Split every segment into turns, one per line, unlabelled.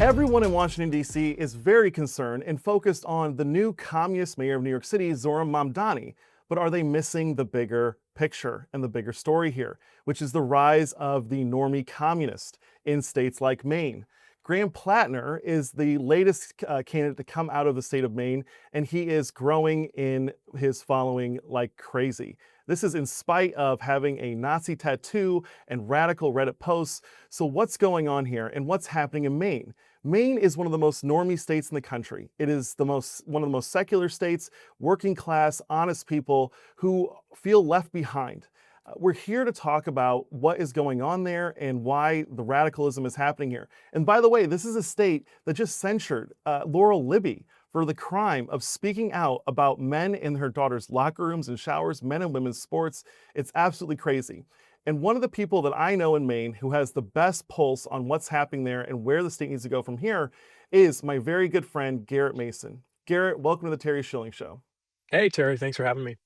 Everyone in Washington, D.C. is very concerned and focused on the new communist mayor of New York City, Zohran Mamdani. But are they missing the bigger picture and the bigger story here, which is the rise of the normie communist in states like Maine? Graham Platner is the latest candidate to come out of the state of Maine, and he is growing in his following like crazy. This is in spite of having a Nazi tattoo and radical Reddit posts. So what's going on here and what's happening in Maine? Maine is one of the most normie states in the country. It is one of the most secular states, working class, honest people who feel left behind. We're here to talk about what is going on there and why the radicalism is happening here. And by the way, this is a state that just censured Laurel Libby for the crime of speaking out about men in her daughter's locker rooms and showers, men and women's sports. It's absolutely crazy. And one of the people that I know in Maine who has the best pulse on what's happening there and where the state needs to go from here is my very good friend, Garrett Mason. Garrett, welcome to the Terry Schilling Show.
Hey, Terry, thanks for having me.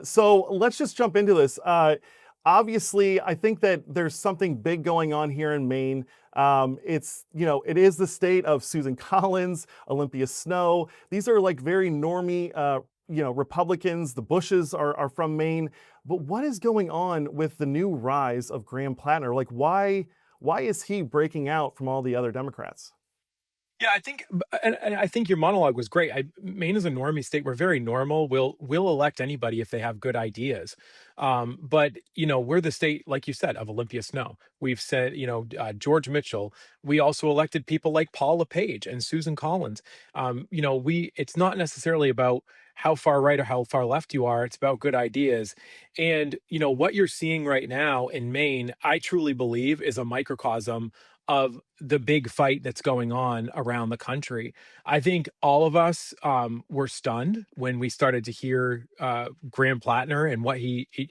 So let's just jump into this. Obviously, I think that there's something big going on here in Maine. It is the state of Susan Collins, Olympia Snowe. These are like very normie, Republicans. The Bushes are from Maine. But what is going on with the new rise of Graham Platner? Like, why is he breaking out from all the other Democrats?
Yeah, I think, and I think your monologue was great. Maine is a normie state. We're very normal. We'll elect anybody if they have good ideas. But we're the state, like you said, of Olympia Snowe. We've said, George Mitchell. We also elected people like Paul LePage and Susan Collins. It's not necessarily about how far right or how far left you are. It's about good ideas. And what you're seeing right now in Maine, I truly believe, is a microcosm of the big fight that's going on around the country. I think all of us were stunned when we started to hear Graham Platner and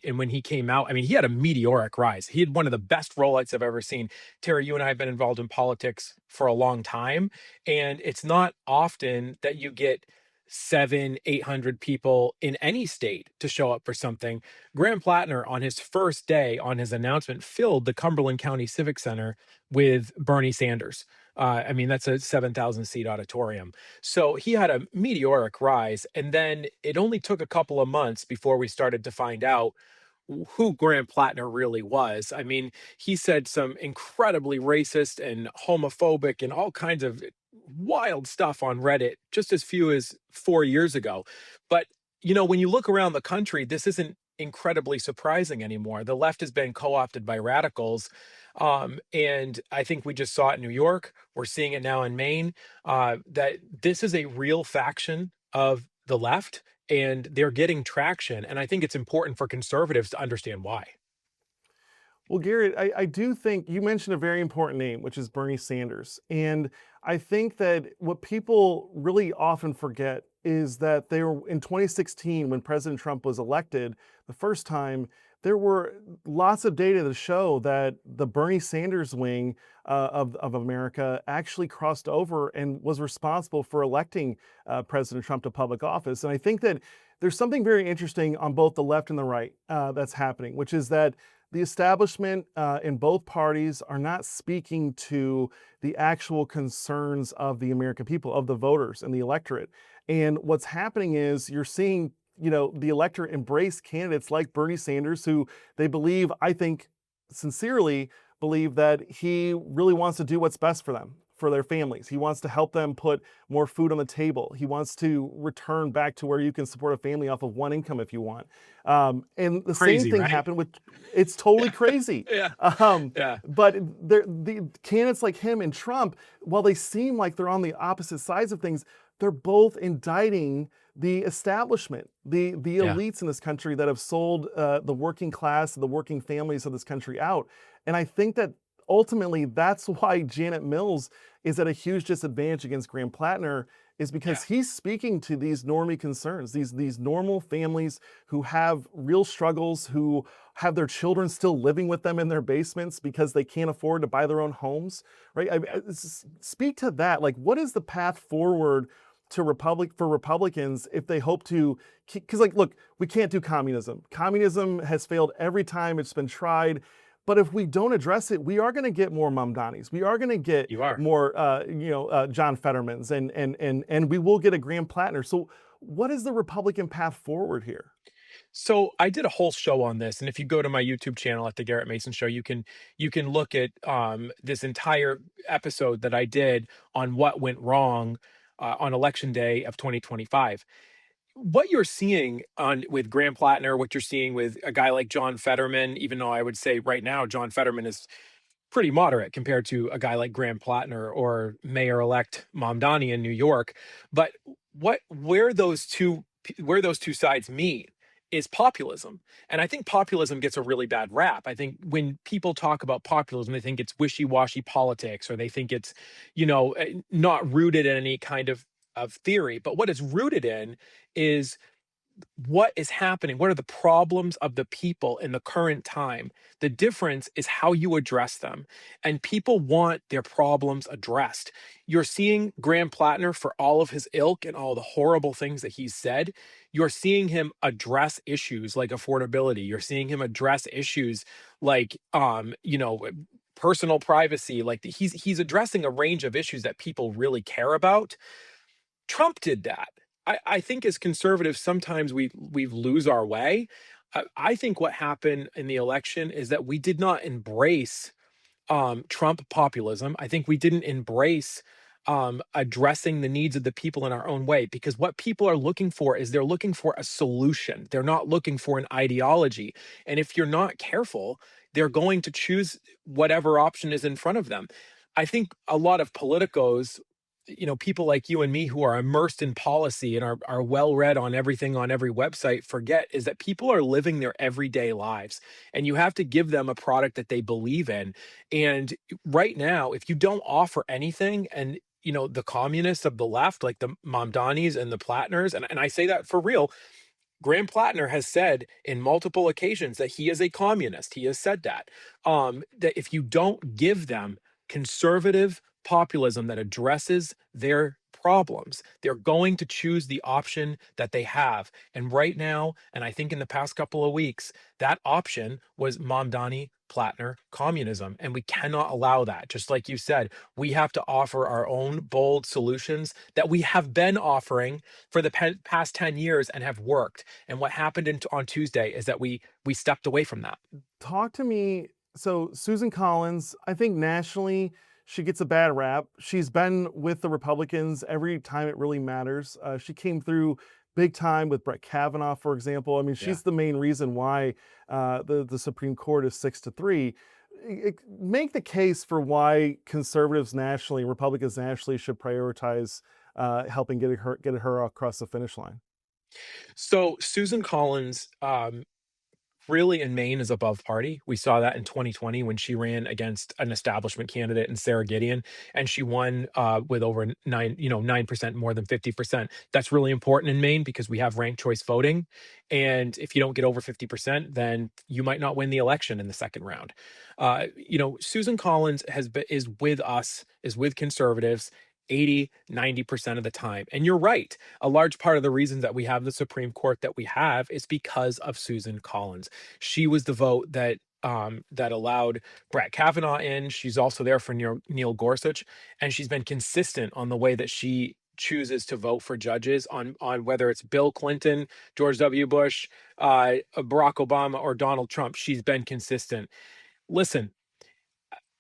and when he came out. I mean, he had a meteoric rise. He had one of the best rollouts I've ever seen. Terry, you and I have been involved in politics for a long time, and it's not often that you get 700-800 people in any state to show up for something. Graham Platner, on his first day, on his announcement, filled the Cumberland County Civic Center with Bernie Sanders. I mean, that's a 7,000 seat auditorium. So he had a meteoric rise. And then it only took a couple of months before we started to find out who Graham Platner really was. I mean, he said some incredibly racist and homophobic and all kinds of wild stuff on Reddit just as few as 4 years ago. But, when you look around the country, this isn't incredibly surprising anymore. The left has been co opted by radicals. And I think we just saw it in New York. We're seeing it now in Maine, that this is a real faction of the left and they're getting traction. And I think it's important for conservatives to understand why.
Well, Garrett, I do think you mentioned a very important name, which is Bernie Sanders. And I think that what people really often forget is that they were in 2016 when President Trump was elected the first time. There were lots of data to show that the Bernie Sanders wing of America actually crossed over and was responsible for electing President Trump to public office. And I think that there's something very interesting on both the left and the right that's happening, which is that the establishment in both parties are not speaking to the actual concerns of the American people, of the voters and the electorate. And what's happening is you're seeing, the electorate embrace candidates like Bernie Sanders, who they believe, I think, sincerely believe that he really wants to do what's best for them, for their families. He wants to help them put more food on the table. He wants to return back to where you can support a family off of one income if you want. And the same
Crazy,
thing
right?
happened with, it's totally crazy.
Yeah.
Um,
Yeah.
but the candidates like him and Trump, while they seem like they're on the opposite sides of things, they're both indicting the establishment, the
Yeah.
elites in this country that have sold the working class, the working families of this country out. And I think that ultimately that's why Janet Mills is at a huge disadvantage against Graham Platner, is
Yeah.
because he's speaking to these normie concerns, these normal families who have real struggles, who have their children still living with them in their basements because they can't afford to buy their own homes, right? Speak to that. Like, what is the path forward to for Republicans if they hope to? Because, like, look, we can't do communism. Communism has failed every time it's been tried. But if we don't address it, we are going to get more Mamdanis. We are going to get
You are.
more, John Fettermans, and we will get a Graham Platner. So, what is the Republican path forward here?
So I did a whole show on this, and if you go to my YouTube channel at the Garrett Mason Show, you can look at this entire episode that I did on what went wrong on election day of 2025. What you're seeing on with Graham Platner, what you're seeing with a guy like John Fetterman, even though I would say right now John Fetterman is pretty moderate compared to a guy like Graham Platner or Mayor-elect Mamdani in New York. But what where those two sides meet is populism. And I think populism gets a really bad rap. I think when people talk about populism, they think it's wishy-washy politics, or they think it's, not rooted in any kind of theory. But what it's rooted in is what is happening, what are the problems of the people in the current time. The difference is how you address them, and people want their problems addressed. You're seeing Graham Platner, for all of his ilk and all the horrible things that he's said, you're seeing him address issues like affordability. You're seeing him address issues like personal privacy. Like he's addressing a range of issues that people really care about. Trump did that. I think as conservatives, sometimes we lose our way. I think what happened in the election is that we did not embrace Trump populism. I think we didn't embrace addressing the needs of the people in our own way, because what people are looking for is they're looking for a solution. They're not looking for an ideology. And if you're not careful, they're going to choose whatever option is in front of them. I think a lot of politicos, people like you and me who are immersed in policy and are well read on everything on every website, forget is that people are living their everyday lives, and you have to give them a product that they believe in. And right now, if you don't offer anything, and the communists of the left, like the Mamdanis and the Platners, and I say that for real, Graham Platner has said in multiple occasions that he is a communist. He has said that. That if you don't give them conservative populism that addresses their problems, they're going to choose the option that they have. And right now, and I think in the past couple of weeks, that option was Mamdani Platner communism. And we cannot allow that. Just like you said, we have to offer our own bold solutions that we have been offering for the past 10 years and have worked. And what happened on Tuesday is that we stepped away from that.
Talk to me. So, Susan Collins, I think nationally, she gets a bad rap. She's been with the Republicans every time it really matters. She came through big time with Brett Kavanaugh, for example. I mean,
Yeah.
she's the main reason why the Supreme Court is 6-3. Make the case for why conservatives nationally, Republicans nationally, should prioritize helping get her across the finish line.
So Susan Collins, really in Maine is above party. We saw that in 2020 when she ran against an establishment candidate in Sarah Gideon, and she won with over 9%, more than 50%. That's really important in Maine because we have ranked choice voting. And if you don't get over 50%, then you might not win the election in the second round. Susan Collins is with us, is with conservatives 80-90% of the time. And you're right. A large part of the reason that we have the Supreme Court that we have is because of Susan Collins. She was the vote that allowed Brett Kavanaugh in. She's also there for Neil Gorsuch, and she's been consistent on the way that she chooses to vote for judges on whether it's Bill Clinton, George W. Bush, Barack Obama, or Donald Trump. She's been consistent. Listen,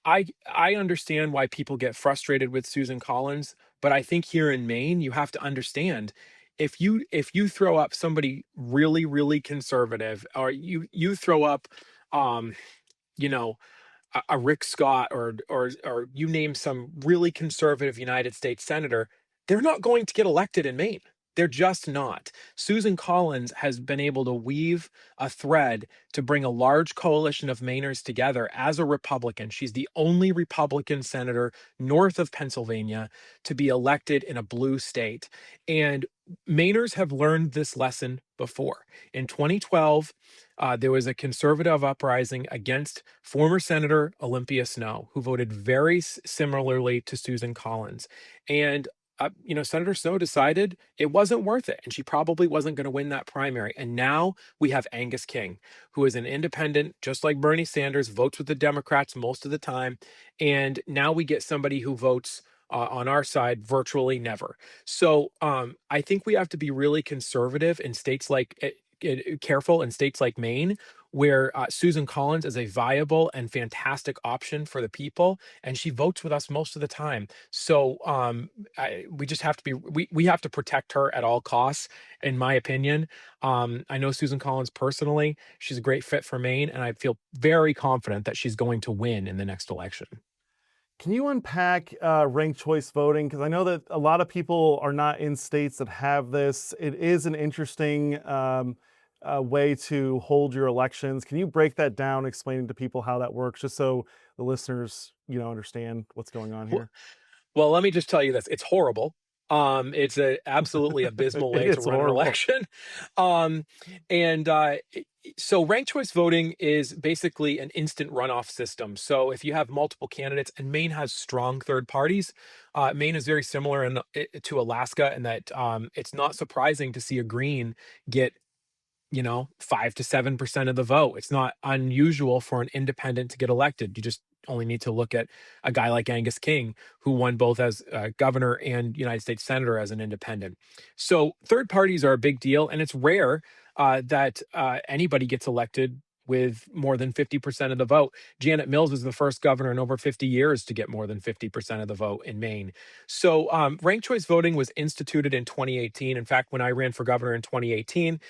I understand why people get frustrated with Susan Collins, but I think here in Maine, you have to understand, if you throw up somebody really, really conservative, or you throw up, um, you know, a Rick Scott, or you name some really conservative United States senator, they're not going to get elected in Maine. They're just not. Susan Collins has been able to weave a thread to bring a large coalition of Mainers together as a Republican. She's the only Republican senator north of Pennsylvania to be elected in a blue state. And Mainers have learned this lesson before. In 2012, there was a conservative uprising against former Senator Olympia Snowe, who voted very similarly to Susan Collins. And Senator Snow decided it wasn't worth it, and she probably wasn't going to win that primary. And now we have Angus King, who is an independent, just like Bernie Sanders, votes with the Democrats most of the time. And now we get somebody who votes on our side virtually never. So I think we have to be really conservative in states like careful in states like Maine, where Susan Collins is a viable and fantastic option for the people, and she votes with us most of the time. So we just have to be we have to protect her at all costs, in my opinion. I know Susan Collins personally; she's a great fit for Maine, and I feel very confident that she's going to win in the next election.
Can you unpack ranked choice voting? Because I know that a lot of people are not in states that have this. It is an interesting way to hold your elections. Can you break that down, explaining to people how that works, just so the listeners, understand what's going on here?
Well, let me just tell you this, it's horrible. It's a absolutely abysmal way to
It's
run an
horrible.
election. Um, and so ranked choice voting is basically an instant runoff system. So if you have multiple candidates, and Maine has strong third parties, Maine is very similar to Alaska in that it's not surprising to see a Green get 5 to 7% of the vote. It's not unusual for an independent to get elected. You just only need to look at a guy like Angus King, who won both as governor and United States senator as an independent. So third parties are a big deal, and it's rare that anybody gets elected with more than 50% of the vote. Janet Mills was the first governor in over 50 years to get more than 50% of the vote in Maine. So ranked choice voting was instituted in 2018. In fact, when I ran for governor in 2018,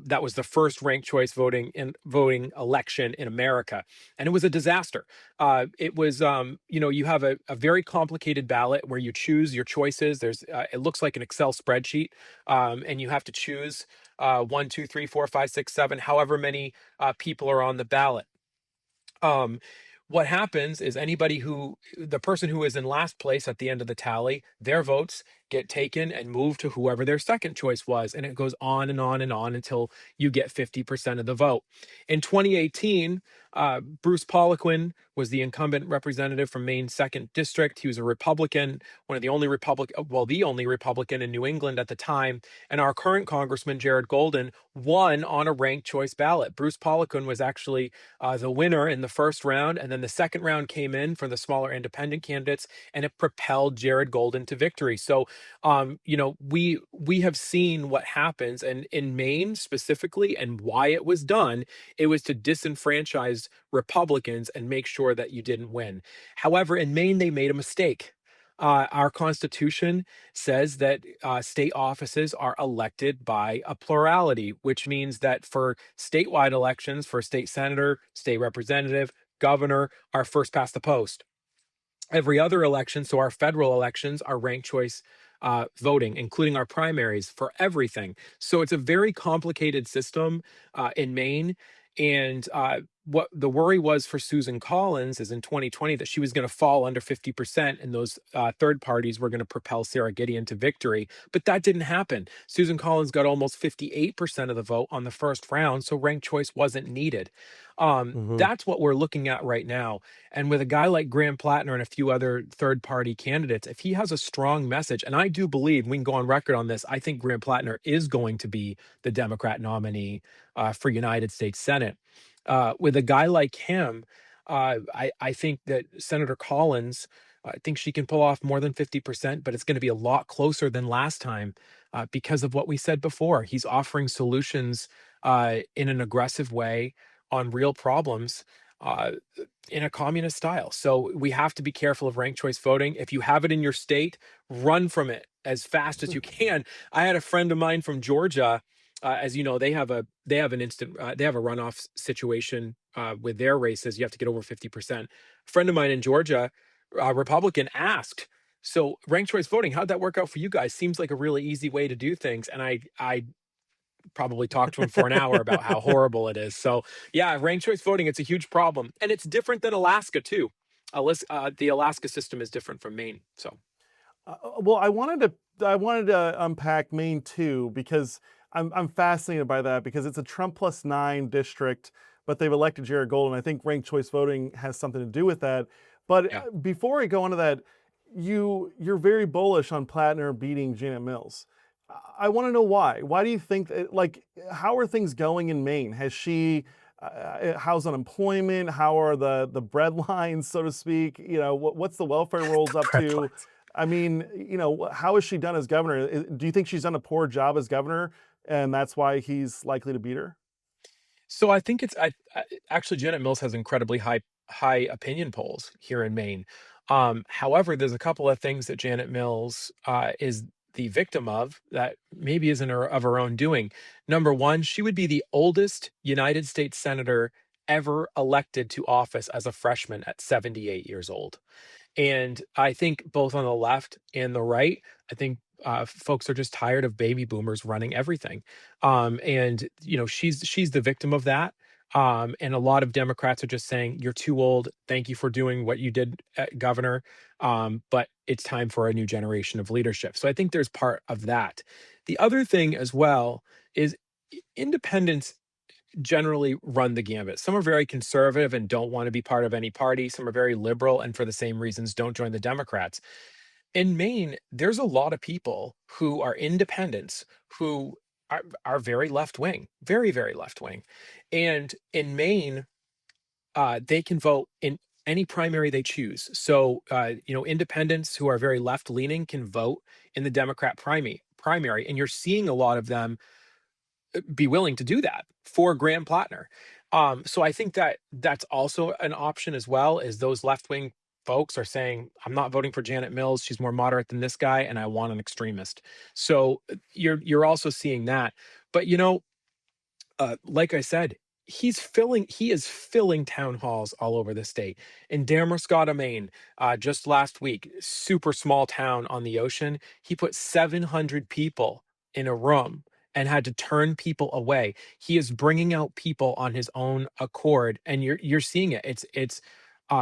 that was the first ranked choice voting election in America, and it was a disaster. It was, you have a very complicated ballot where you choose your choices. It looks like an Excel spreadsheet, and you have to choose one, two, three, four, five, six, seven, however many people are on the ballot. Um, what happens is the person who is in last place at the end of the tally, their votes get taken and moved to whoever their second choice was. And it goes on and on and on until you get 50% of the vote. In 2018, Bruce Poliquin was the incumbent representative from Maine's second district. He was a Republican, the only Republican in New England at the time. And our current Congressman, Jared Golden, won on a ranked choice ballot. Bruce Poliquin was actually the winner in the first round, and then the second round came in for the smaller independent candidates, and it propelled Jared Golden to victory. So, we have seen what happens, and in Maine specifically, and why it was done. It was to disenfranchise Republicans and make sure that you didn't win. However, in Maine, they made a mistake. Our Constitution says that state offices are elected by a plurality, which means that for statewide elections, for state senator, state representative, governor, are first past the post. Every other election, so our federal elections, are ranked choice voting, including our primaries for everything. So it's a very complicated system in Maine. And what the worry was for Susan Collins is in 2020 that she was going to fall under 50%, and those third parties were going to propel Sarah Gideon to victory. But that didn't happen. Susan Collins got almost 58% of the vote on the first round, so ranked choice wasn't needed.
Hmm.
That's what we're looking at right now. And with a guy like Graham Platner and a few other third party candidates, if he has a strong message, and I do believe we can go on record on this, I think Graham Platner is going to be the Democrat nominee for United States Senate. With a guy like him, I think that Senator Collins, I think she can pull off more than 50%, but it's going to be a lot closer than last time because of what we said before. He's offering solutions in an aggressive way on real problems. Uh, in a communist style. So we have to be careful of ranked choice voting. If you have it in your state, run from it as fast as you can. I had a friend of mine from Georgia. As you know, they have a runoff situation with their races. You have to get over 50%. A friend of mine in Georgia, Republican, asked, "So ranked choice voting, how'd that work out for you guys? Seems like a really easy way to do things." And I probably talked to him for an hour about how horrible it is. So yeah, ranked choice voting, it's a huge problem, and it's different than Alaska too. The Alaska system is different from Maine. So
Well, I wanted to unpack Maine too, because I'm fascinated by that, because it's a Trump plus nine district, but they've elected Jared Golden. I think ranked choice voting has something to do with that. But
yeah.
before I go into that, you're very bullish on Platner beating Janet Mills. I want to know why. Why do you think like how are things going in Maine? Has she how's unemployment? How are the bread lines, so to speak? What's the welfare rolls
The
up
bread
to?
lines.
I mean, how has she done as governor? Do you think she's done a poor job as governor, and that's why he's likely to beat her?
So I think actually Janet Mills has incredibly high opinion polls here in Maine. However, there's a couple of things that Janet Mills is the victim of that maybe isn't of her own doing. Number one, she would be the oldest United States senator ever elected to office as a freshman at 78 years old. And I think both on the left and the right, I think folks are just tired of baby boomers running everything. And she's the victim of that. And a lot of Democrats are just saying, "You're too old. Thank you for doing what you did, Governor. But it's time for a new generation of leadership." So I think there's part of that. The other thing as well is independents generally run the gambit. Some are very conservative and don't want to be part of any party. Some are very liberal and for the same reasons don't join the Democrats. In Maine, there's a lot of people who are independents who are very left wing, very, very left wing. And in Maine, they can vote in any primary they choose. So, independents who are very left leaning can vote in the Democrat primary. And you're seeing a lot of them be willing to do that for Graham Platner. So I think that that's also an option as well, is those left-wing folks are saying, I'm not voting for Janet Mills. She's more moderate than this guy, and I want an extremist. So you're also seeing that. But like I said, he is filling town halls all over the state. In Damascotta, Maine, just last week, super small town on the ocean, he put 700 people in a room and had to turn people away. He is bringing out people on his own accord, and you're seeing it. It's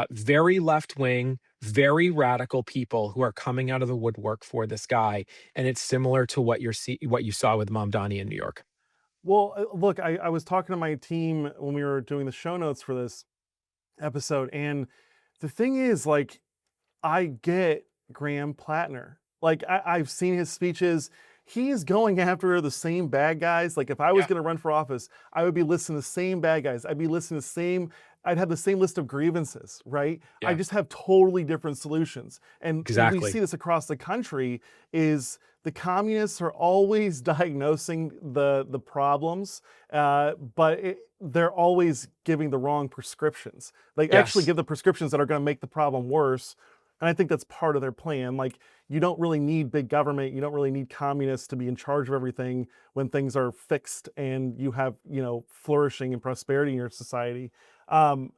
very left wing, very radical people who are coming out of the woodwork for this guy, and it's similar to what you saw with Mamdani in New York.
Well, look, I was talking to my team when we were doing the show notes for this episode, and the thing is, like, I get Graham Platner. Like I've seen his speeches. He's going after the same bad guys. Like if I was
Yeah,
going to run for office, I would be listening to the same bad guys. I'd be listening to the same. I'd have the same list of grievances, right? I
yeah.
just have totally different solutions. And we see
Exactly.
this across the country is the communists are always diagnosing the problems, they're always giving the wrong prescriptions. They actually
Yes.
give the prescriptions that are going to make the problem worse, and I think that's part of their plan. Like, you don't really need big government. You don't really need communists to be in charge of everything when things are fixed and you have, flourishing and prosperity in your society. Um,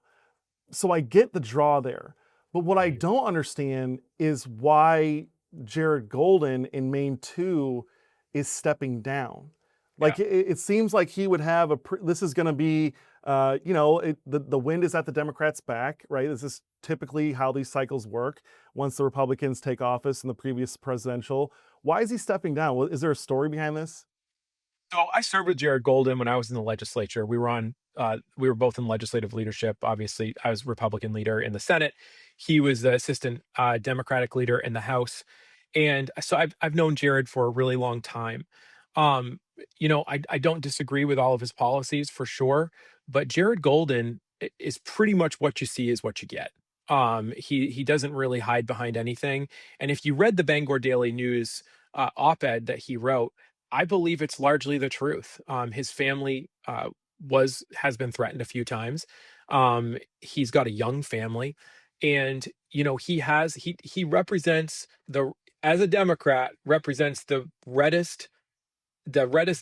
so I get the draw there. But what I
Mhm.
don't understand is why Jared Golden in Maine 2 is stepping down.
Yeah.
Like it seems like he would have this is going to be, the wind is at the Democrats' back, right? This is typically how these cycles work once the Republicans take office in the previous presidential. Why is he stepping down? Is there a story behind this?
So I served with Jared Golden when I was in the legislature. We were both in legislative leadership. Obviously, I was Republican leader in the Senate. He was the assistant Democratic leader in the House. And so I've known Jared for a really long time. I don't disagree with all of his policies for sure, but Jared Golden is pretty much what you see is what you get. He doesn't really hide behind anything. And if you read the Bangor Daily News op-ed that he wrote, I believe it's largely the truth. His family has been threatened a few times. He's got a young family, and he represents the as a Democrat represents the reddest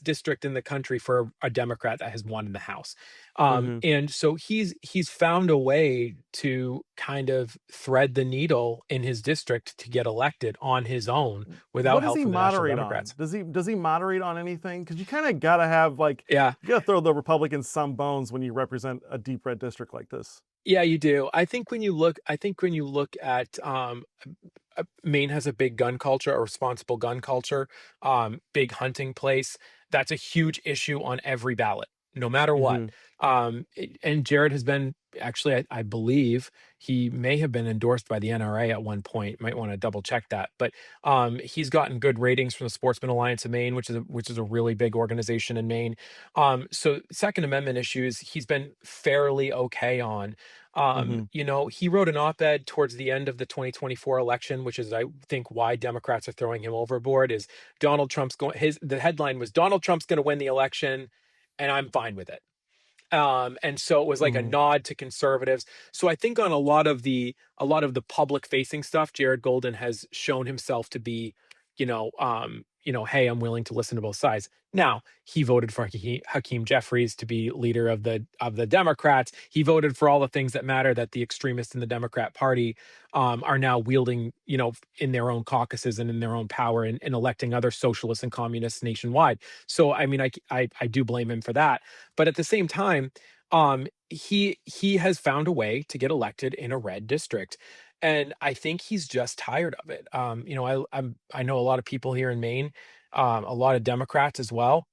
district in the country for a Democrat that has won in the House.
Hmm.
And so he's found a way to kind of thread the needle in his district to get elected on his own
What
without
does
help
he
from the National
moderate on?
Democrats.
Does he moderate on anything? Because you kind of gotta have like
Yeah.
you gotta throw the Republicans some bones when you represent a deep red district like this.
Yeah, you do. I think when you look at Maine has a big gun culture, a responsible gun culture, big hunting place. That's a huge issue on every ballot, no matter what.
Hmm.
And Jared has been actually, I believe he may have been endorsed by the NRA at one point. Might want to double check that. But he's gotten good ratings from the Sportsman Alliance of Maine, which is a really big organization in Maine. So Second Amendment issues, he's been fairly okay on.
Hmm.
He wrote an op-ed towards the end of the 2024 election, which is, I think, why Democrats are throwing him overboard. Is Donald Trump's going? The headline was Donald Trump's going to win the election, and I'm fine with it. And so it was like a
Hmm.
nod to conservatives. So I think on a lot of the public facing stuff, Jared Golden has shown himself to be, hey, I'm willing to listen to both sides. Now, he voted for Hakeem Jeffries to be leader of the Democrats. He voted for all the things that matter that the extremists in the Democrat Party are now wielding, in their own caucuses and in their own power, and electing other socialists and communists nationwide. So I mean, I do blame him for that, but at the same time, he has found a way to get elected in a red district, and I think he's just tired of it. I know a lot of people here in Maine, a lot of Democrats as well,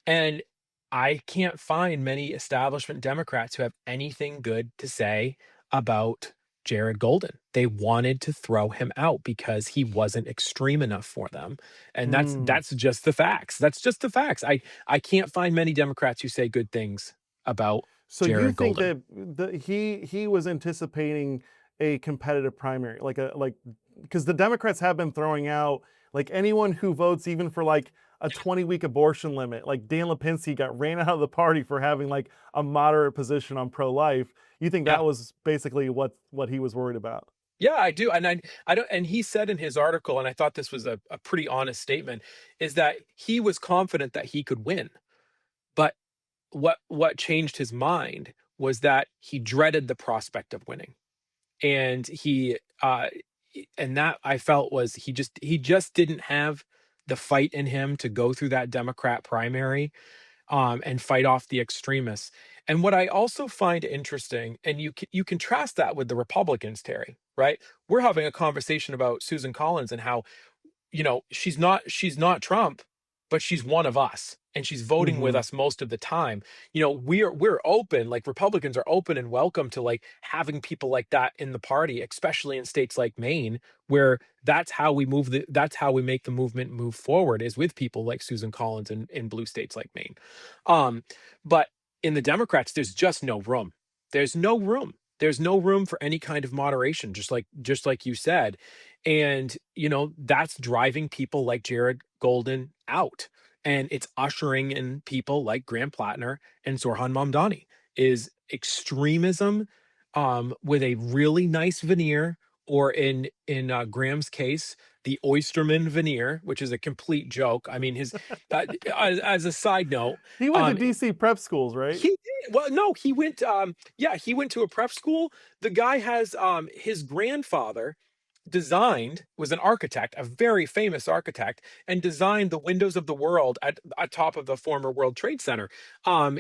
and I can't find many establishment Democrats who have anything good to say about Jared Golden. They wanted to throw him out because he wasn't extreme enough for them. And
Mm.
that's just the facts. That's just the facts. I can't find many Democrats who say good things about
So you
Jared
think
Golden.
that he was anticipating a competitive primary, like because the Democrats have been throwing out like anyone who votes even for like a 20-week abortion limit, like Dan Lipinski got ran out of the party for having like a moderate position on pro-life. You think
Yeah.
that was basically what he was worried about?
Yeah, I do. And I don't, and he said in his article, and I thought this was a pretty honest statement, is that he was confident that he could win. But what changed his mind was that he dreaded the prospect of winning. And and that I felt was he just didn't have the fight in him to go through that Democrat primary, and fight off the extremists. And what I also find interesting, and you contrast that with the Republicans, Terry, right? We're having a conversation about Susan Collins and how, she's not Trump, but she's one of us, and she's voting with
Mm-hmm.
us most of the time. We're open, like Republicans are open and welcome to like having people like that in the party, especially in states like Maine, where that's how we make the movement move forward, is with people like Susan Collins in blue states like Maine. But in the Democrats, there's just no room. There's no room. There's no room for any kind of moderation, just like you said. And, that's driving people like Jared Golden out. And it's ushering in people like Graham Platner and Zorhan Mamdani, is extremism, with a really nice veneer, or in Graham's case, the Oysterman veneer, which is a complete joke. I mean, as a side note,
He went to
um,
DC prep schools, right?
he did. Well, no, he went to a prep school. The guy has, his grandfather was an architect, a very famous architect, and designed the windows of the world at top of the former World Trade Center.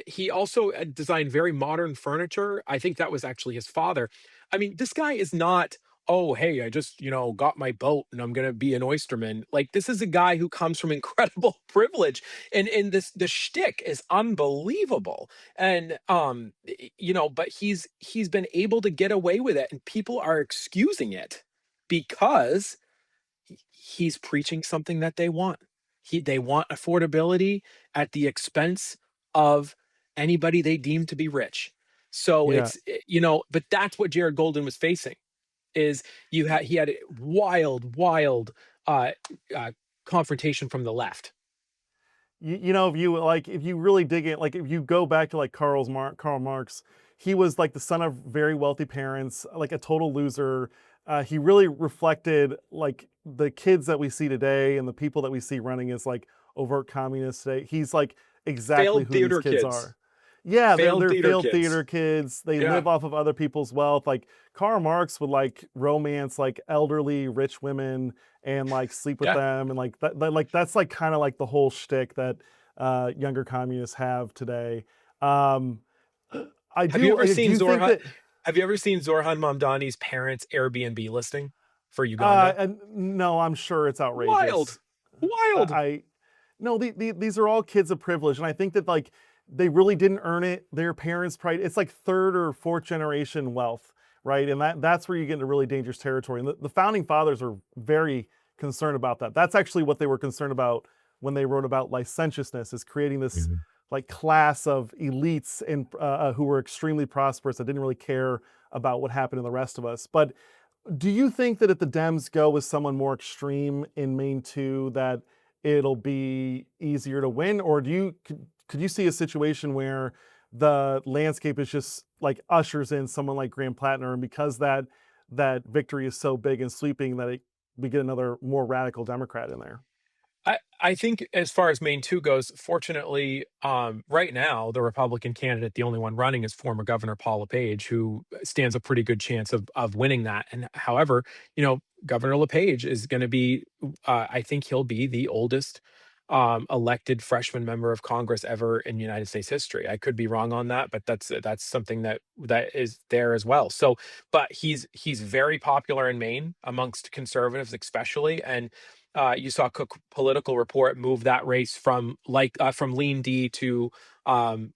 He also designed very modern furniture. I think that was actually his father. I mean, this guy is not, oh, hey, I just, got my boat and I'm gonna be an oysterman. Like, this is a guy who comes from incredible privilege, and the shtick is unbelievable. And but he's been able to get away with it, and people are excusing it because he's preaching something that they want. They want affordability at the expense of anybody they deem to be rich. So
Yeah.
but that's what Jared Golden was facing. Is he had a wild uh, uh, confrontation from the left.
If you really dig it, like if you go back to like Karl Marx, he was like the son of very wealthy parents, like a total loser. He really reflected like the kids that we see today and the people that we see running as like overt communists today. He's like exactly
Failed
who these
theater
kids
kids.
are. Yeah, they're
Failed
they're
theater
failed
kids.
theater kids. They
Yeah.
live off of other people's wealth. Like Karl Marx would like romance like elderly rich women and like sleep with
Yeah.
them, and like that's like kind of like the whole shtick that younger communists have today. Um,
Have you ever
I
seen
do think
Zorha
that
have you ever seen Zorhan Mamdani's parents' Airbnb listing for Uganda?
and no, I'm sure it's
Wild.
outrageous.
Wild.
I no, these are all kids of privilege, and I think that like they really didn't earn it. Their parents probably, it's like third or fourth generation wealth, right? And that's where you get into really dangerous territory. And the founding fathers are very concerned about that. That's actually what they were concerned about when they wrote about licentiousness, is creating this
Mhm.
like class of elites and who were extremely prosperous that didn't really care about what happened to the rest of us. But do you think that if the Dems go with someone more extreme in Maine too, that it'll be easier to win, or could you see a situation where the landscape is just like ushers in someone like Graham Platner, and because that victory is so big and sweeping that we get another more radical Democrat in there?
I think as far as Maine 2 goes, fortunately, right now, the Republican candidate, the only one running, is former Governor Paul LePage, who stands a pretty good chance of winning that. And however, Governor LePage is going to be, I think he'll be the oldest elected freshman member of Congress ever in United States history. I could be wrong on that, but that's something that is there as well. So, but he's very popular in Maine amongst conservatives, especially, and you saw Cook Political Report move that race from lean D to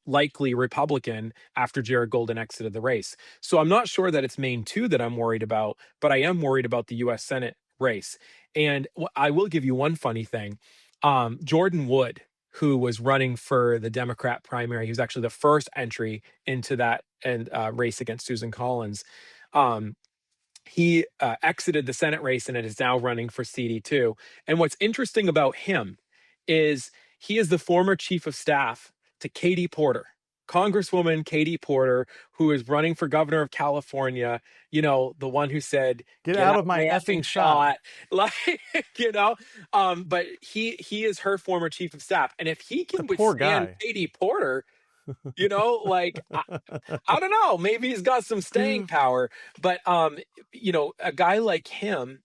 likely Republican after Jared Golden exited the race. So I'm not sure that it's Maine 2 that I'm worried about, but I am worried about the U.S. Senate race. And I will give you one funny thing. Jordan Wood, who was running for the Democrat primary, he was actually the first entry into that and race against Susan Collins. Um, he exited the Senate race and it is now running for CD2. And what's interesting about him is he is the former chief of staff to Katie Porter, Congresswoman Katie Porter, who is running for governor of California. The one who said,
Get
"Get
out
out
of
of
my
my
effing
effing
shot.
shot," like But he is her former chief of staff, and if he
The
can
poor
withstand
guy.
Katie Porter, like I don't know, maybe he's got some staying power, but a guy like him,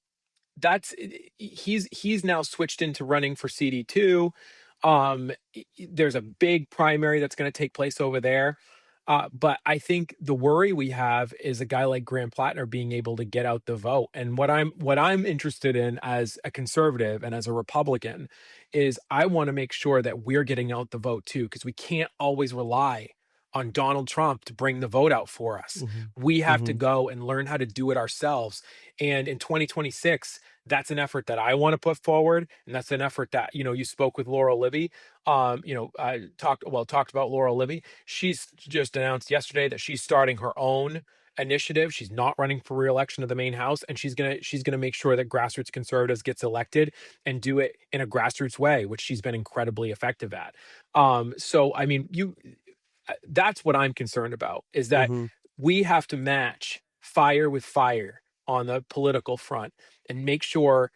he's now switched into running for CD2. There's a big primary that's going to take place over there. But I think the worry we have is a guy like Graham Platner being able to get out the vote. And what I'm interested in as a conservative and as a Republican is I want to make sure that we're getting out the vote too, because we can't always rely on Donald Trump to bring the vote out for us.
Mhm.
We have to
Mhm.
go and learn how to do it ourselves. And in 2026, that's an effort that I want to put forward, and that's an effort that you spoke with Laurel Libby. I talked about Laurel Libby. She's just announced yesterday that she's starting her own initiative. She's not running for re-election to the main house, and she's gonna make sure that grassroots conservatives gets elected and do it in a grassroots way, which she's been incredibly effective at. So I mean, that's what I'm concerned about, is that
Mhm.
we have to match fire with fire on the political front and make sure.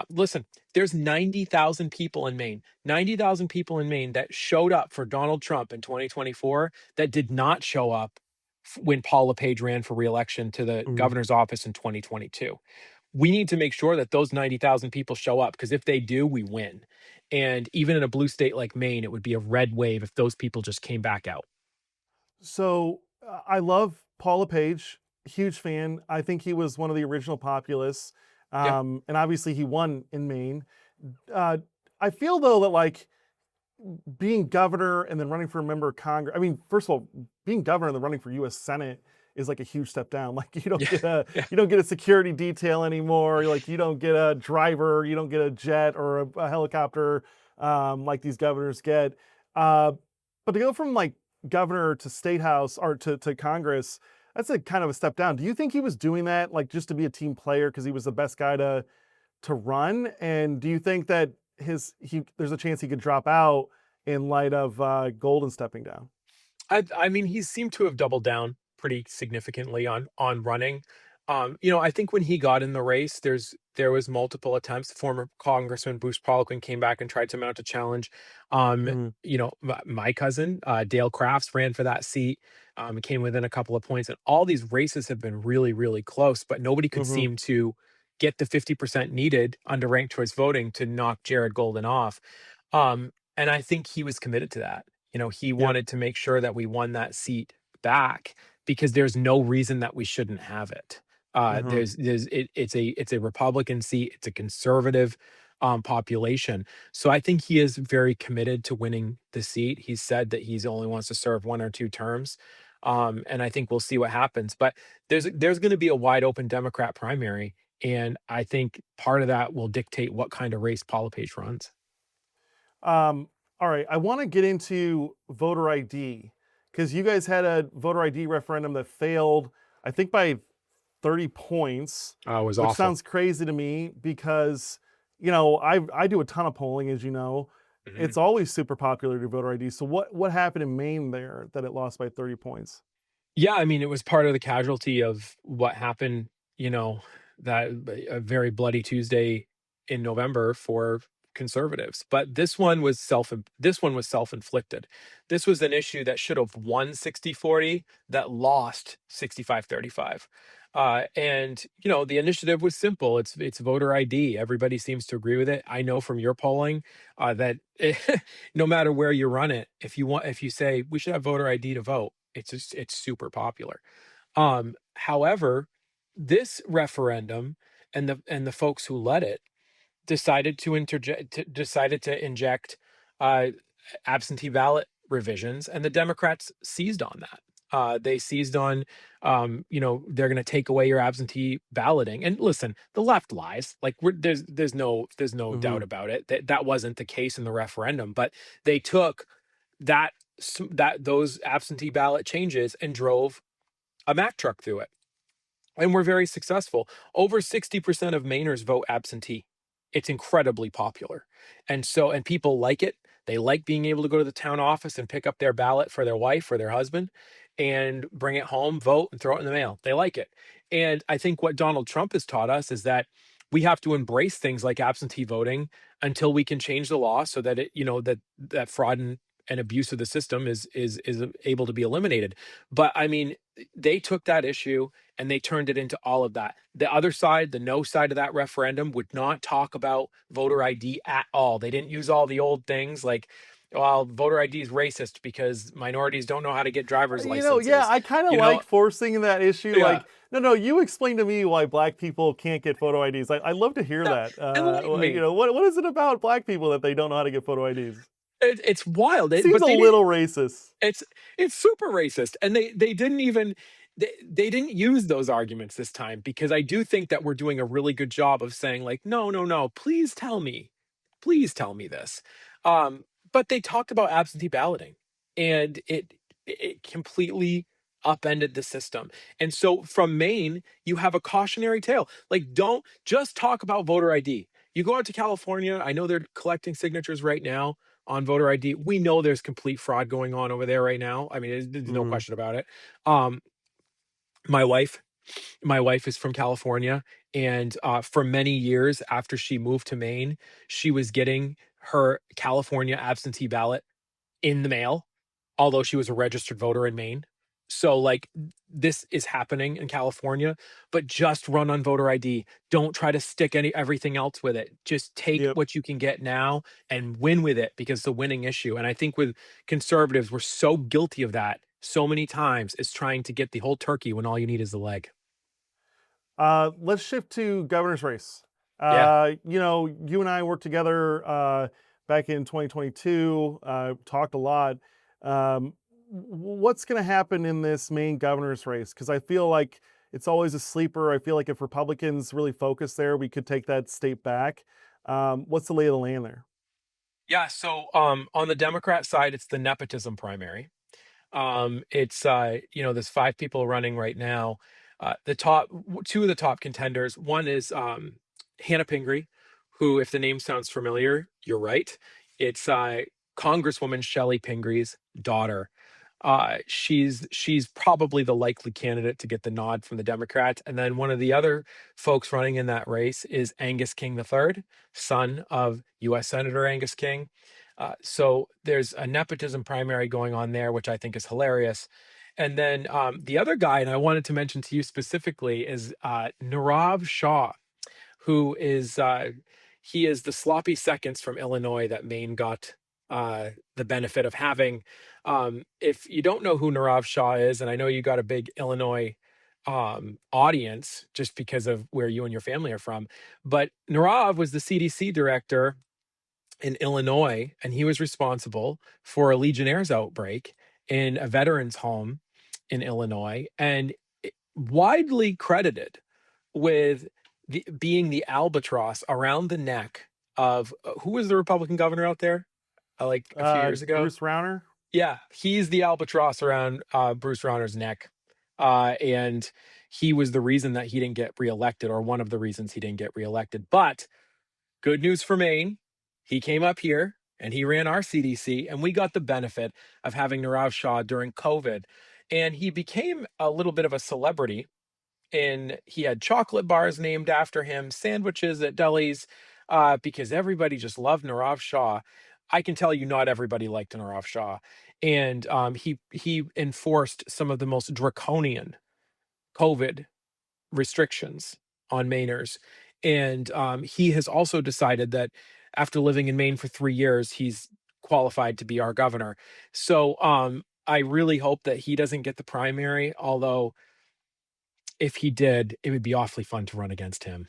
Listen, there's 90,000 people in Maine, 90,000 people in Maine that showed up for Donald Trump in 2024 that did not show up when Paul LePage ran for reelection to the
Mhm.
governor's office in 2022. We need to make sure that those 90,000 people show up, because if they do, we win. And even in a blue state like Maine, it would be a red wave if those people just came back out.
So I love Paul LePage, huge fan. I think he was one of the original populists,
Yeah.
and obviously he won in Maine. Uh, I feel though that like being governor and then running for a member of Congress. I mean, first of all, being governor and then running for U.S. Senate is like a huge step down. Like
Yeah. Yeah.
you don't get a security detail anymore. Like you don't get a driver, you don't get a jet or a helicopter like these governors get. Uh, but to go from like governor to state house or to Congress, that's a kind of a step down. Do you think he was doing that like just to be a team player because he was the best guy to run? And do you think that there's a chance he could drop out in light of Golden stepping down?
I mean, he seemed to have doubled down pretty significantly on running. I think when he got in the race, there was multiple attempts. Former Congressman Bruce Poliquin came back and tried to mount a challenge.
Mhm.
My cousin Dale Crafts ran for that seat. Came within a couple of points, and all these races have been really, really close, but nobody could
Mhm.
seem to get the 50% needed under ranked choice voting to knock Jared Golden off. And I think he was committed to that. He
Yep.
wanted to make sure that we won that seat back, because there's no reason that we shouldn't have it.
Mhm.
It's a Republican seat. It's a conservative population. So I think he is very committed to winning the seat. He's said that he's only wants to serve 1 or 2 terms. And I think we'll see what happens. But there's going to be a wide open Democrat primary, and I think part of that will dictate what kind of race Paula Page runs.
Um, all right, I want to get into voter ID because you guys had a voter ID referendum that failed, I think by 30 points,
It was
which
awful.
sounds crazy to me because, I do a ton of polling, as you know.
Mhm.
It's always super popular to do voter ID. So what happened in Maine there that it lost by 30 points?
Yeah, I mean, it was part of the casualty of what happened, you know, that a very bloody Tuesday in November for conservatives. But this one was self-inflicted. This was an issue that should have won 60-40, that lost 65-35. And the initiative was simple. It's voter ID. Everybody seems to agree with it. I know from your polling that no matter where you run it, if you say we should have voter ID to vote, it's super popular. However, this referendum and the folks who led it decided to inject uh, absentee ballot revisions, and the Democrats seized on that. They seized on, they're going to take away your absentee balloting. And listen, the left lies. Like there's no doubt
Hmm.
about it that wasn't the case in the referendum. But they took that those absentee ballot changes and drove a Mack truck through it, and we're very successful. Over 60% of Mainers vote absentee. It's incredibly popular. And people like it. They like being able to go to the town office and pick up their ballot for their wife or their husband and bring it home, vote, and throw it in the mail. They like it. And I think what Donald Trump has taught us is that we have to embrace things like absentee voting until we can change the law so that that fraud and abuse of the system is able to be eliminated. But I mean, they took that issue and they turned it into all of that. The other side, the no side of that referendum, would not talk about voter ID at all. They didn't use all the old things like, well, voter ID is racist because minorities don't know how to get driver's
Yeah,
licenses.
I kind of
You know,
like forcing that issue.
yeah,
Like, no, you explain to me why black people can't get photo IDs. I love to hear
yeah,
that.
enlighten me.
What is it about black people that they don't know how to get photo IDs?
It's wild,
Seems
but
a
they didn't.
little racist.
It's it's super racist, and they didn't even they didn't use those arguments this time because I do think that we're doing a really good job of saying like, no, no, no, please tell me this. Um, but they talked about absentee balloting, and it completely upended the system. And so from Maine, you have a cautionary tale. Like, don't just talk about voter ID. You go out to California. I know they're collecting signatures right now on voter ID. We know there's complete fraud going on over there right now. I mean, there's no
Mhm.
question about it. Um, my wife, my wife is from California, and for many years after she moved to Maine, she was getting her California absentee ballot in the mail, although she was a registered voter in Maine. So, like, this is happening in California, but just run on voter ID. Don't try to stick everything else with it. Just take
Yep.
what you can get now and win with it because it's a winning issue. And I think with conservatives, we're so guilty of that so many times is trying to get the whole turkey when all you need is the leg.
Let's shift to governor's race.
Yeah.
You and I worked together back in 2022. Talked a lot. What's going to happen in this Maine governor's race? Because I feel like it's always a sleeper. I feel like if Republicans really focus there, we could take that state back. What's the lay of the land there?
Yeah. So on the Democrat side, it's the nepotism primary. It's there's 5 people running right now. Two of the top contenders. One is Hannah Pingree, who, if the name sounds familiar, you're right. It's Congresswoman Shelley Pingree's daughter. She's probably the likely candidate to get the nod from the Democrats. And then one of the other folks running in that race is Angus King III, son of U.S. Senator Angus King. So there's a nepotism primary going on there, which I think is hilarious. And then the other guy, and I wanted to mention to you specifically, is Nirav Shah, who is he is the sloppy seconds from Illinois that Maine got the benefit of having. If you don't know who Nirav Shah is, and I know you got a big Illinois audience just because of where you and your family are from. But Narav was the CDC director in Illinois, and he was responsible for a Legionnaires outbreak in a veterans home in Illinois, and widely credited with being the albatross around the neck of who was the Republican governor out there like a few years ago?
Bruce Rauner.
Yeah, he's the albatross around Bruce Rauner's neck. And he was the reason that he didn't get reelected, or one of the reasons he didn't get reelected. But good news for Maine. He came up here and he ran our CDC, and we got the benefit of having Nirav Shah during COVID. And he became a little bit of a celebrity. And he had chocolate bars named after him, sandwiches at delis, because everybody just loved Nirav Shah. I can tell you, not everybody liked Nirav Shah, and he enforced some of the most draconian COVID restrictions on Mainers. And he has also decided that after living in Maine for 3 years, he's qualified to be our governor. So I really hope that he doesn't get the primary, although if he did, it would be awfully fun to run against him.